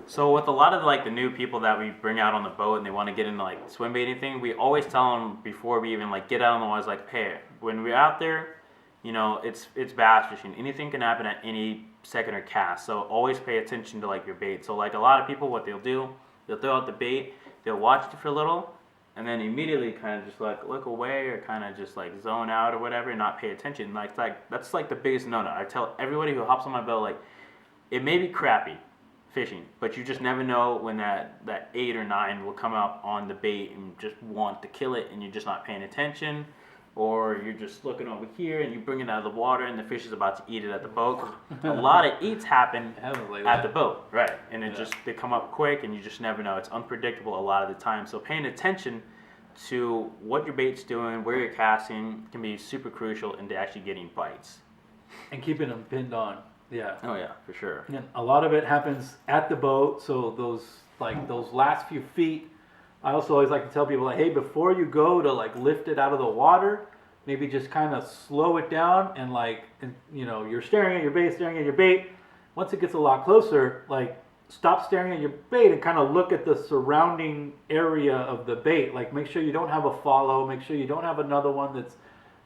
So with a lot of like the new people that we bring out on the boat and they want to get into like swim baiting thing, we always tell them before we even like get out on the water, like, hey, when we're out there, it's bass fishing. Anything can happen at any second or cast. So always pay attention to like your bait. So like a lot of people, what they'll do, they'll throw out the bait, they'll watch it for a little, and then immediately kind of just like look away or kind of just like zone out or whatever and not pay attention. Like that's like the biggest no-no. I tell everybody who hops on my boat, like, it may be crappy fishing, but you just never know when that 8 or 9 will come up on the bait and just want to kill it, and you're just not paying attention, or you're just looking over here and you bring it out of the water and the fish is about to eat it at the boat. 'Cause a lot of eats happen at the boat, right? And it just they come up quick and you just never know. It's unpredictable a lot of the time. So paying attention to what your bait's doing, where you're casting, can be super crucial into actually getting bites. And keeping them pinned on. Yeah. Oh yeah, for sure. And a lot of it happens at the boat, so those last few feet. I also always like to tell people, like, hey, before you go to like lift it out of the water, maybe just kind of slow it down and you're staring at your bait. Once it gets a lot closer, like, stop staring at your bait and kind of look at the surrounding area of the bait. Like, make sure you don't have a follow. Make sure you don't have another one that's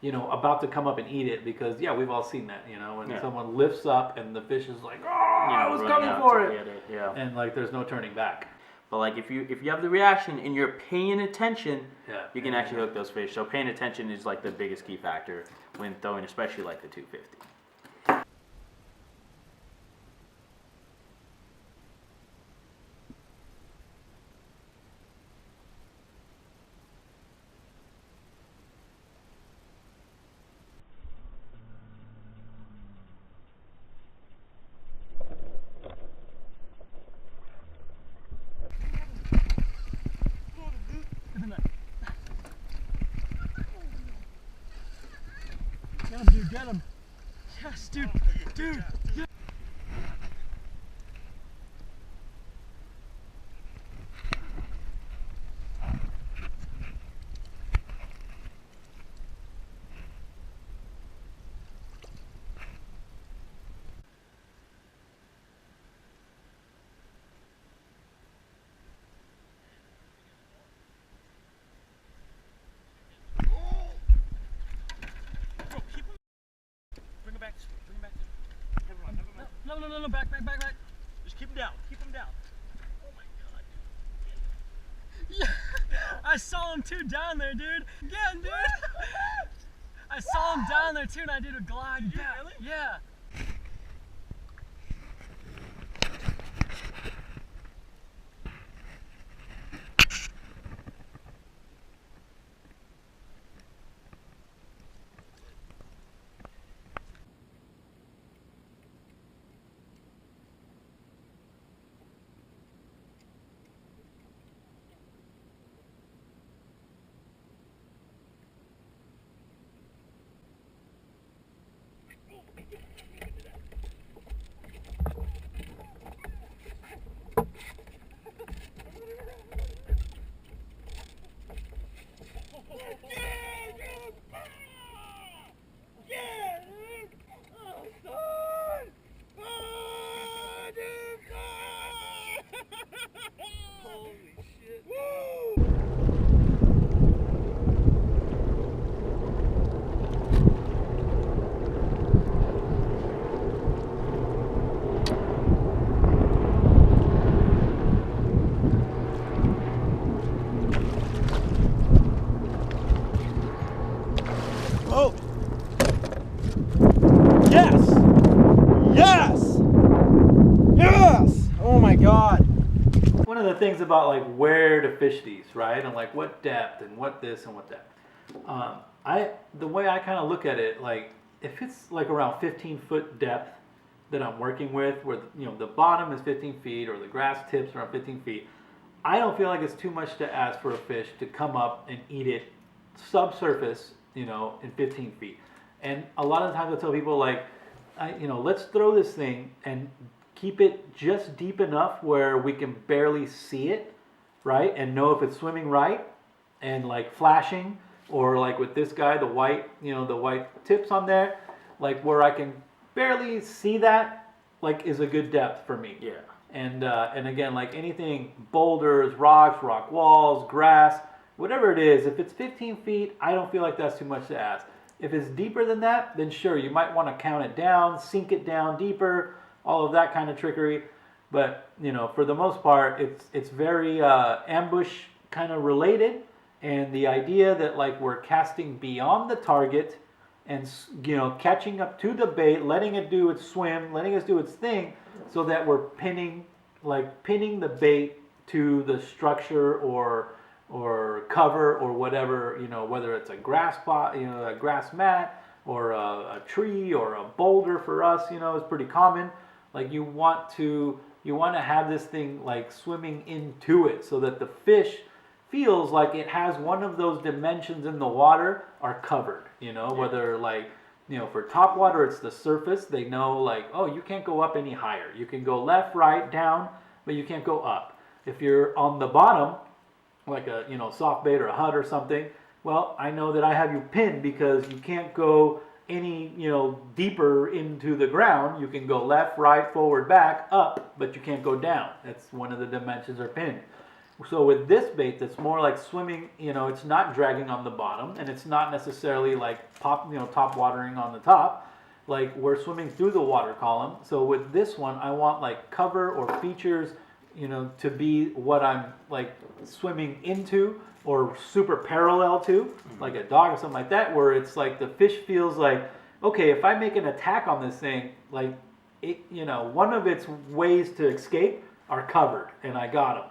about to come up and eat it, because we've all seen that, when someone lifts up and the fish is like, oh, I was coming for it. Yeah. And like there's no turning back. But like if you have the reaction and you're paying attention, you can actually hook those fish. So paying attention is like the biggest key factor when throwing, especially like the 250. Get him, dude, get him. Yes, dude, dude. No, back. Just keep him down. Oh my god. Yeah, I saw him too down there, dude. Again, dude. I saw him down there too, and I did a glide back. Really? Yeah. Oh! Yes! Yes! Yes! Oh my god! One of the things about like where to fish these, right? And like what depth and what this and what that. The way I kind of look at it, like if it's like around 15-foot depth that I'm working with, where the bottom is 15 feet or the grass tips around 15 feet, I don't feel like it's too much to ask for a fish to come up and eat it subsurface, in 15 feet. And a lot of times I tell people like, let's throw this thing and keep it just deep enough where we can barely see it, right? And know if it's swimming right and like flashing, or like with this guy, the white tips on there, like where I can barely see that, like is a good depth for me. Yeah. And again, like anything, boulders, rocks, rock walls, grass, whatever it is, if it's 15 feet, I don't feel like that's too much to ask. If it's deeper than that, then sure, you might want to count it down, sink it down deeper, all of that kind of trickery. But you know, for the most part, it's very ambush kind of related, and the idea that like we're casting beyond the target, and you know, catching up to the bait, letting it do its swim, letting us do its thing, so that we're pinning the bait to the structure or cover or whatever, you know, whether it's a grass plot, you know, a grass mat or a tree or a boulder for us, you know, is pretty common. Like you want to have this thing like swimming into it so that the fish feels like it has one of those dimensions in the water are covered, you know, whether like, you know, for top water, it's the surface. They know like, oh, you can't go up any higher. You can go left, right, down, but you can't go up. If you're on the bottom, like a, you know, soft bait or a hut or something, well, I know that I have you pinned because you can't go any, you know, deeper into the ground. You can go left, right, forward, back, up, but you can't go down. That's one of the dimensions are pinned. So with this bait, that's more like swimming, you know, it's not dragging on the bottom, and it's not necessarily like top watering on the top. Like we're swimming through the water column. So with this one, I want like cover or features, you know, to be what I'm like swimming into or super parallel to, like a dog or something like that, where it's like the fish feels like, okay, if I make an attack on this thing, like it, you know, one of its ways to escape are covered, and I got them.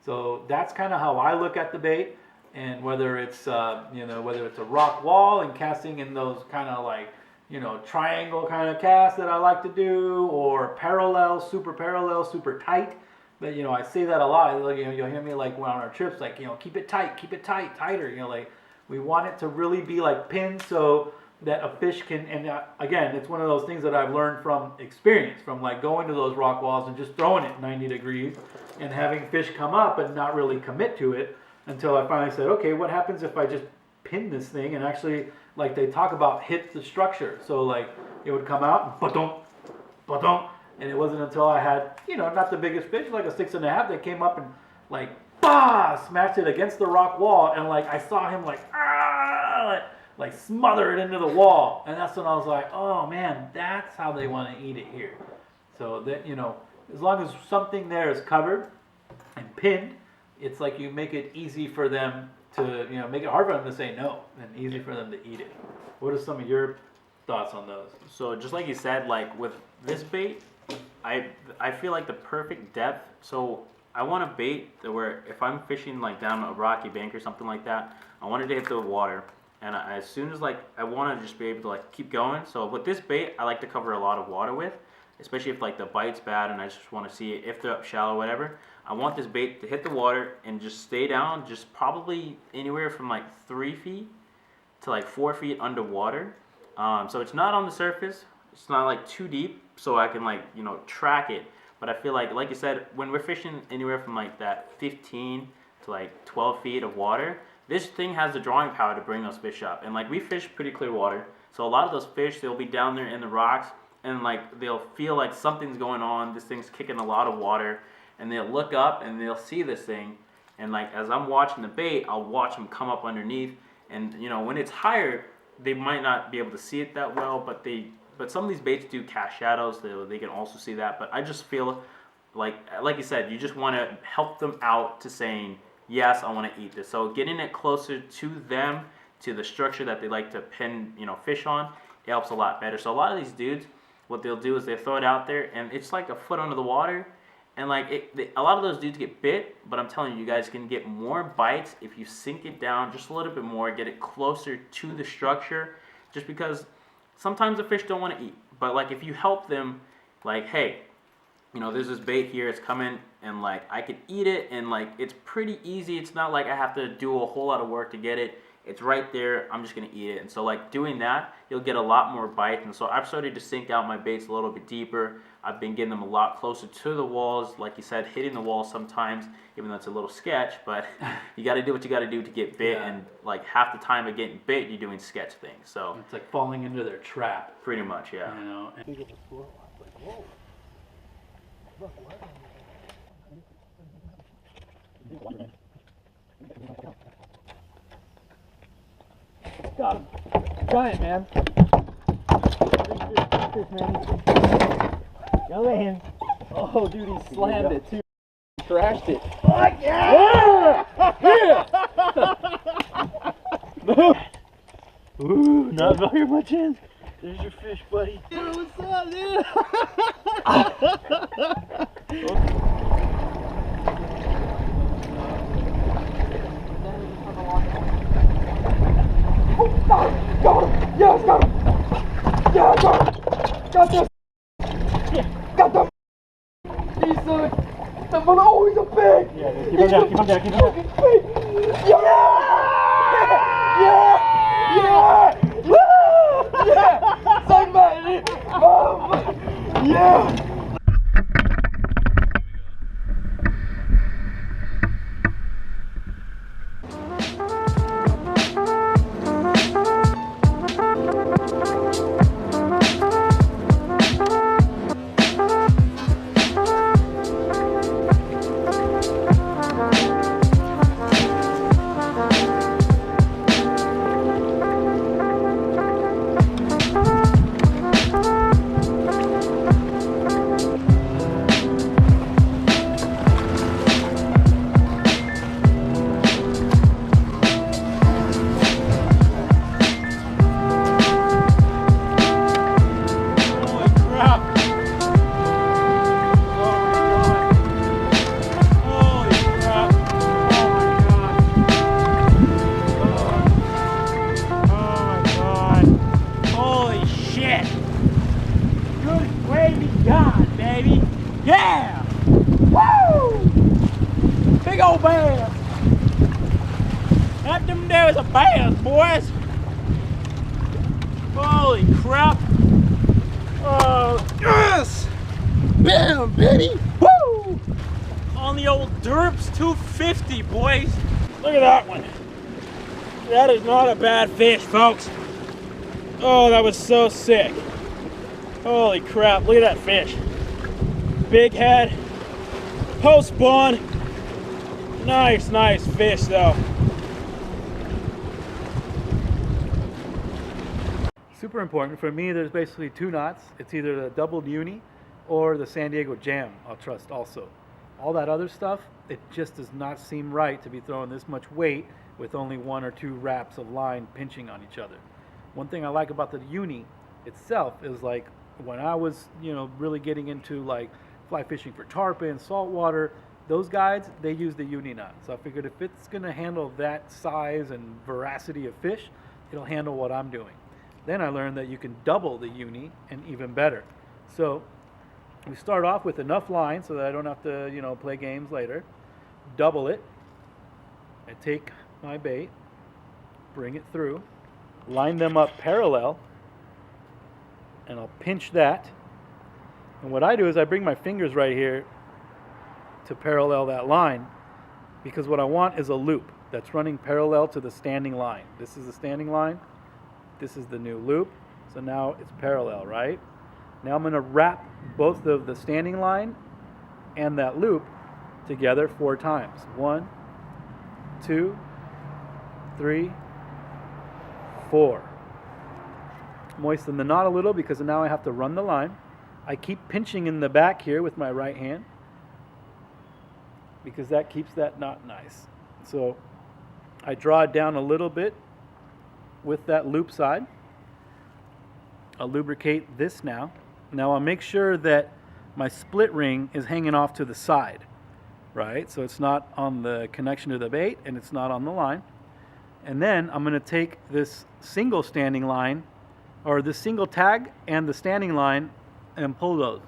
So that's kind of how I look at the bait, and whether it's you know, whether it's a rock wall and casting in those kind of like, you know, triangle kind of casts that I like to do, or parallel, super tight. But you know, I say that a lot. Like, you know, you'll hear me like when on our trips, like, you know, keep it tight, tighter. You know, like we want it to really be like pinned so that a fish can. And again, it's one of those things that I've learned from experience, from like going to those rock walls and just throwing it 90 degrees and having fish come up and not really commit to it until I finally said, okay, what happens if I just pin this thing and actually, like they talk about, hit the structure. So like it would come out, ba-dum, and it wasn't until I had, you know, not the biggest fish, like a 6.5, that came up and like, smashed it against the rock wall, and like I saw him like smother it into the wall, and that's when I was like, oh man, that's how they want to eat it here. So that, you know, as long as something there is covered and pinned, it's like you make it easy for them to, you know, make it hard for them to say no and easy for them to eat it. What are some of your thoughts on those? So just like you said, like with this bait, I feel like the perfect depth. So I want a bait that where if I'm fishing like down a rocky bank or something like that, I want it to hit the water, and as soon as like I want to just be able to like keep going. So with this bait, I like to cover a lot of water with, especially if like the bite's bad and I just want to see if they're up shallow or whatever. I want this bait to hit the water and just stay down, just probably anywhere from like 3 feet to like 4 feet underwater. So it's not on the surface. It's not like too deep, so I can like, you know, track it. But I feel like you said, when we're fishing anywhere from like that 15 to like 12 feet of water, this thing has the drawing power to bring those fish up. And like we fish pretty clear water, so a lot of those fish, they'll be down there in the rocks, and like they'll feel like something's going on. This thing's kicking a lot of water, and they'll look up and they'll see this thing. And like as I'm watching the bait, I'll watch them come up underneath. And you know, when it's higher, they might not be able to see it that well, but some of these baits do cast shadows. They can also see that. But I just feel like you said, you just want to help them out to saying, yes, I want to eat this. So getting it closer to them, to the structure that they like to pin, you know, fish on, it helps a lot better. So a lot of these dudes, what they'll do is they throw it out there, and it's like a foot under the water. And like a lot of those dudes get bit, but I'm telling you, you guys can get more bites if you sink it down just a little bit more, get it closer to the structure, just because sometimes the fish don't want to eat. But like if you help them, like, hey, you know, there's this bait here, it's coming, and like I could eat it, and like it's pretty easy. It's not like I have to do a whole lot of work to get it. It's right there, I'm just gonna eat it. And so like doing that, you'll get a lot more bites. And so I've started to sink out my baits a little bit deeper. I've been getting them a lot closer to the walls, like you said, hitting the walls sometimes, even though it's a little sketch, but you gotta do what you gotta do to get bit. Yeah. And like half the time of getting bit, you're doing sketch things. So it's like falling into their trap. Pretty much, yeah. You know. You get the score. Like, whoa. Look, what? Got him. Giant, man. Big fish, man. Go in. Oh, dude, he slammed it, too. Crashed it. Fuck yeah! Yeah! Ooh, not very much in. There's your fish, buddy. Dude, what's up, dude? Got him! Yes, got him! Yeah, got him! Got this! Yeah. Got the he's oh, he's a pig! Yeah, keep him down, keep him down, keep him down. Pig. Yeah! Yeah! Yeah! Woo! Yeah! Suck my yeah! Yeah! Woo! Big old bass! That them there is a bass, boys! Holy crap! Oh, yes! Bam, baby! Woo! On the old Deps 250, boys! Look at that one! That is not a bad fish, folks! Oh, that was so sick! Holy crap, look at that fish! Big head, post spawn. Nice fish though. Super important. For me, there's basically two knots. It's either the doubled uni or the San Diego jam I'll trust also. All that other stuff, it just does not seem right to be throwing this much weight with only one or two wraps of line pinching on each other. One thing I like about the uni itself is like when I was, really getting into like fly fishing for tarpon, saltwater, those guides, they use the uni knot. So I figured if it's going to handle that size and veracity of fish, it'll handle what I'm doing. Then I learned that you can double the uni and even better. So we start off with enough line so that I don't have to, play games later. Double it. I take my bait, bring it through, line them up parallel, and I'll pinch that. And what I do is I bring my fingers right here to parallel that line, because what I want is a loop that's running parallel to the standing line. This is the standing line. This is the new loop. So now it's parallel, right? Now I'm going to wrap both of the standing line and that loop together 4 times. 1, 2, 3, 4. Moisten the knot a little because now I have to run the line. I keep pinching in the back here with my right hand because that keeps that knot nice. So I draw it down a little bit with that loop side. I'll lubricate this now. Now I'll make sure that my split ring is hanging off to the side, right? So it's not on the connection to the bait and it's not on the line. And then I'm going to take this single standing line, or the single tag and the standing line, and pull those.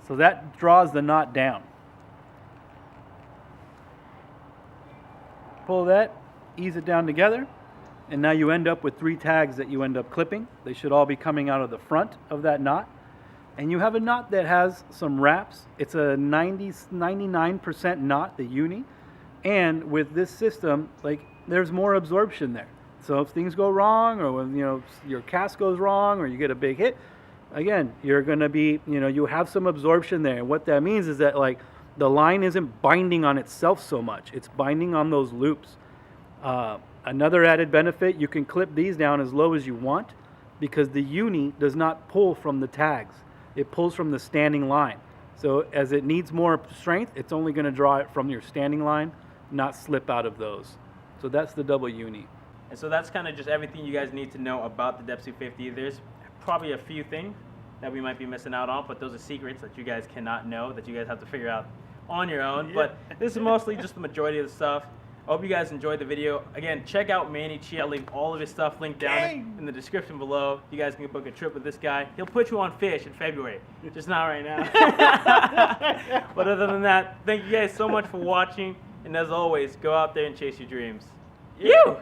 So that draws the knot down. Pull that, ease it down together, and now you end up with 3 tags that you end up clipping. They should all be coming out of the front of that knot. And you have a knot that has some wraps. It's a 99% knot, the uni. And with this system, there's more absorption there. So if things go wrong, or when your cast goes wrong, or you get a big hit, again, you're going to be, you have some absorption there. And what that means is that the line isn't binding on itself so much. It's binding on those loops. Another added benefit, you can clip these down as low as you want because the uni does not pull from the tags. It pulls from the standing line. So as it needs more strength, it's only going to draw it from your standing line, not slip out of those. So that's the double uni. And so that's kind of just everything you guys need to know about the Deps 250. There's probably a few things that we might be missing out on, but those are secrets that you guys cannot know, that you guys have to figure out on your own. Yeah. But this is mostly just the majority of the stuff. I hope you guys enjoyed the video. Again, check out Manny Chee. I'll leave all of his stuff linked down in the description below. You guys can book a trip with this guy. He'll put you on fish in February, just not right now. But other than that, thank you guys so much for watching. And as always, go out there and chase your dreams. You!